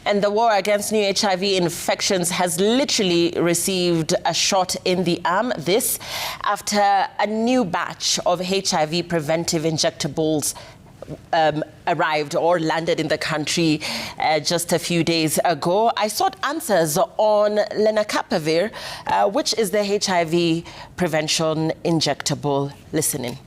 And the war against new HIV infections has literally received a shot in the arm. This after a new batch of HIV preventive injectables arrived or landed in the country just a few days ago. I sought answers on Lenacapavir, which is the HIV prevention injectable. Listen in.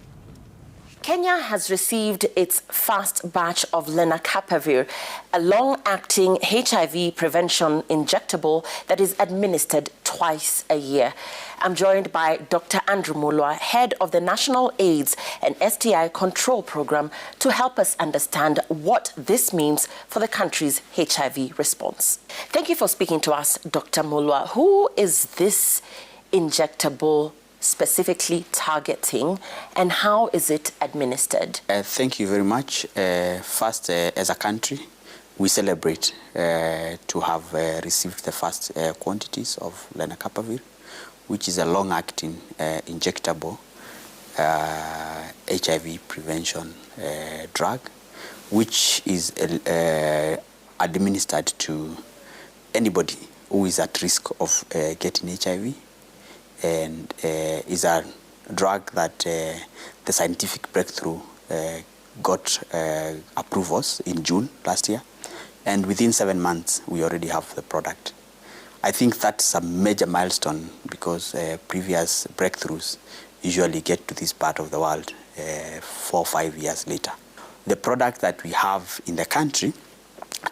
Kenya has received its first batch of Lenacapavir, a long-acting HIV prevention injectable that is administered twice a year. I'm joined by Dr. Andrew Mulwa, head of the National AIDS and STI Control Program, to help us understand what this means for the country's HIV response. Thank you for speaking to us, Dr. Mulwa. Who is this injectable specifically targeting, and how is it administered? Thank you very much. First, as a country, we celebrate to have received the first quantities of Lenacapavir, which is a long-acting injectable HIV prevention drug, which is administered to anybody who is at risk of getting HIV, and is a drug that the scientific breakthrough got approvals in June last year, and within 7 months we already have the product. I think that's a major milestone because previous breakthroughs usually get to this part of the world 4 or 5 years later. The product that we have in the country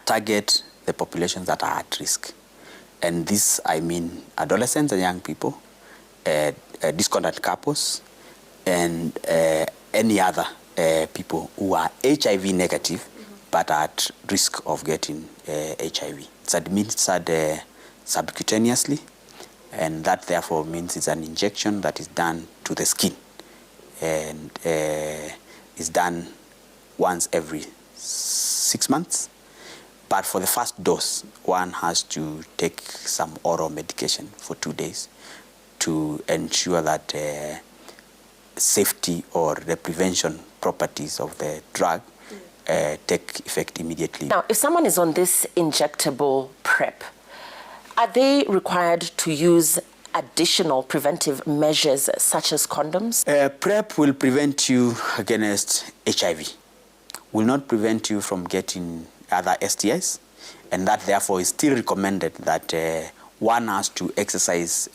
target the populations that are at risk, and this, I mean, adolescents and young people, discordant couples, and any other people who are HIV negative but are at risk of getting HIV. It's administered subcutaneously, and that therefore means it's an injection that is done to the skin, and is done once every 6 months. But for the first dose, one has to take some oral medication for 2 days to ensure that safety or the prevention properties of the drug take effect immediately. Now, if someone is on this injectable PrEP, are they required to use additional preventive measures such as condoms? PrEP will prevent you against HIV, will not prevent you from getting other STIs, and that therefore is still recommended that one has to exercise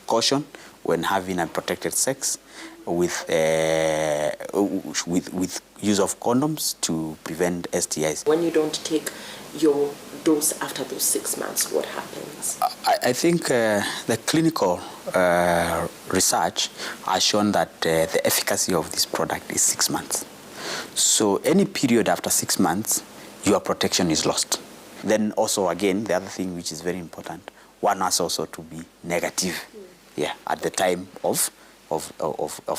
caution when having unprotected sex with use of condoms to prevent STIs. When you don't take your dose after those 6 months, what happens? I think the clinical research has shown that the efficacy of this product is 6 months. So any period after 6 months, your protection is lost. Then also, again, the other thing which is very important, one has also to be negative, at the time of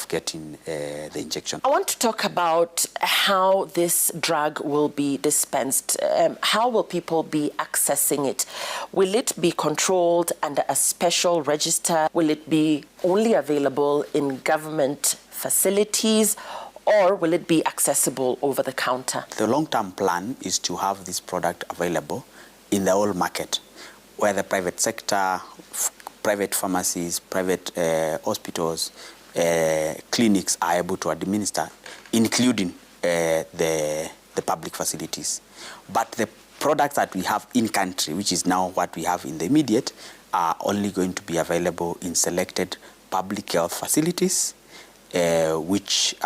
getting the injection. I want to talk about how this drug will be dispensed. How will people be accessing it? Will it be controlled under a special register? Will it be only available in government facilities, or will it be accessible over the counter? The long-term plan is to have this product available in the whole market, where the private sector, private pharmacies, private hospitals, clinics are able to administer, including the public facilities. But the products that we have in country, which is now what we have in the immediate, are only going to be available in selected public health facilities, which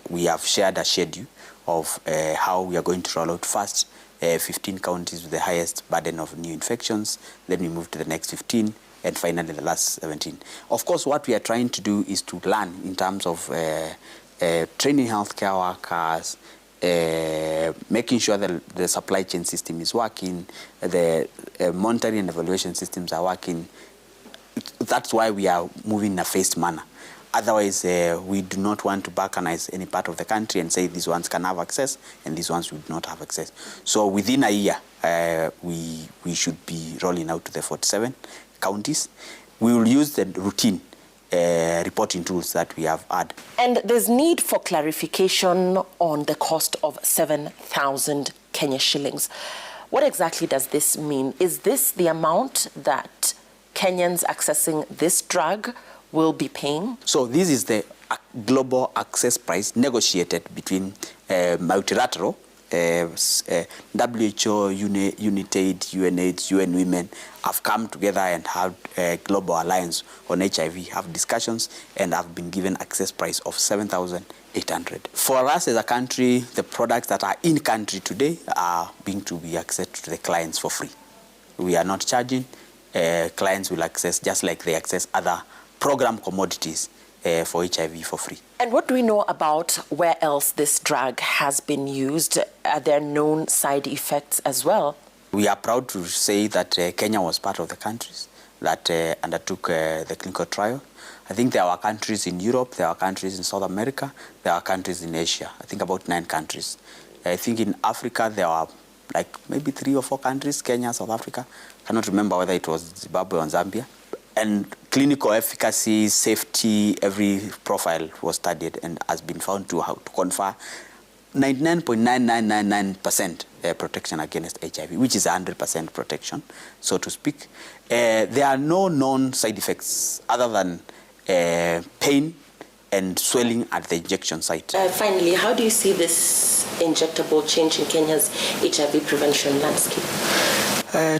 we have shared a schedule of how we are going to roll out first 15 counties with the highest burden of new infections, then we move to the next 15, and finally the last 17. Of course, what we are trying to do is to learn in terms of training healthcare workers, making sure that the supply chain system is working, the monitoring and evaluation systems are working. That's why we are moving in a phased manner. Otherwise, we do not want to balkanize any part of the country and say these ones can have access and these ones would not have access. So within a year, we should be rolling out to the 47 counties. We will use the routine reporting tools that we have had. And there's need for clarification on the cost of 7,000 Kenya shillings. What exactly does this mean? Is this the amount that Kenyans accessing this drug will be paying? So this is the global access price negotiated between multilateral, WHO, UNITAID, UNAIDS, UN Women have come together and have a global alliance on HIV, have discussions, and have been given access price of 7,800. For us as a country, the products that are in country today are being to be accessed to the clients for free. We are not charging. Clients will access just like they access other program commodities for HIV for free. And what do we know about where else this drug has been used? Are there known side effects as well? We are proud to say that Kenya was part of the countries that undertook the clinical trial. I think there are countries in Europe, there are countries in South America, there are countries in Asia. I think about 9 countries. I think in Africa there are like maybe 3 or 4 countries, Kenya, South Africa. I cannot remember whether it was Zimbabwe or Zambia. And clinical efficacy, safety, every profile was studied and has been found to confer 99.9999% protection against HIV, which is 100% protection, so to speak. There are no known side effects other than pain and swelling at the injection site. Finally, how do you see this injectable changing Kenya's HIV prevention landscape?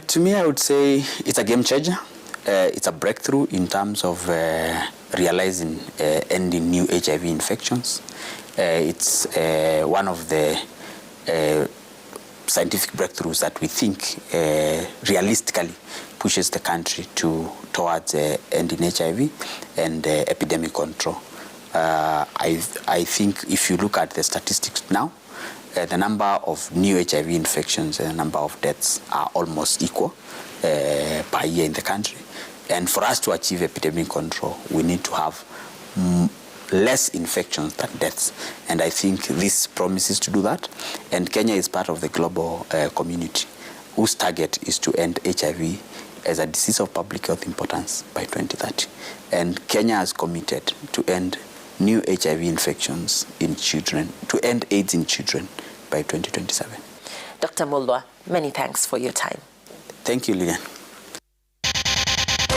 To me, I would say it's a game changer. It's a breakthrough in terms of realizing ending new HIV infections. It's one of the scientific breakthroughs that we think realistically pushes the country towards ending HIV and epidemic control. I think if you look at the statistics now, the number of new HIV infections and the number of deaths are almost equal per year in the country. And for us to achieve epidemic control, we need to have less infections than deaths. And I think this promises to do that. And Kenya is part of the global community whose target is to end HIV as a disease of public health importance by 2030. And Kenya has committed to end new HIV infections in children, to end AIDS in children by 2027. Dr. Mulwa, many thanks for your time. Thank you, Lillian.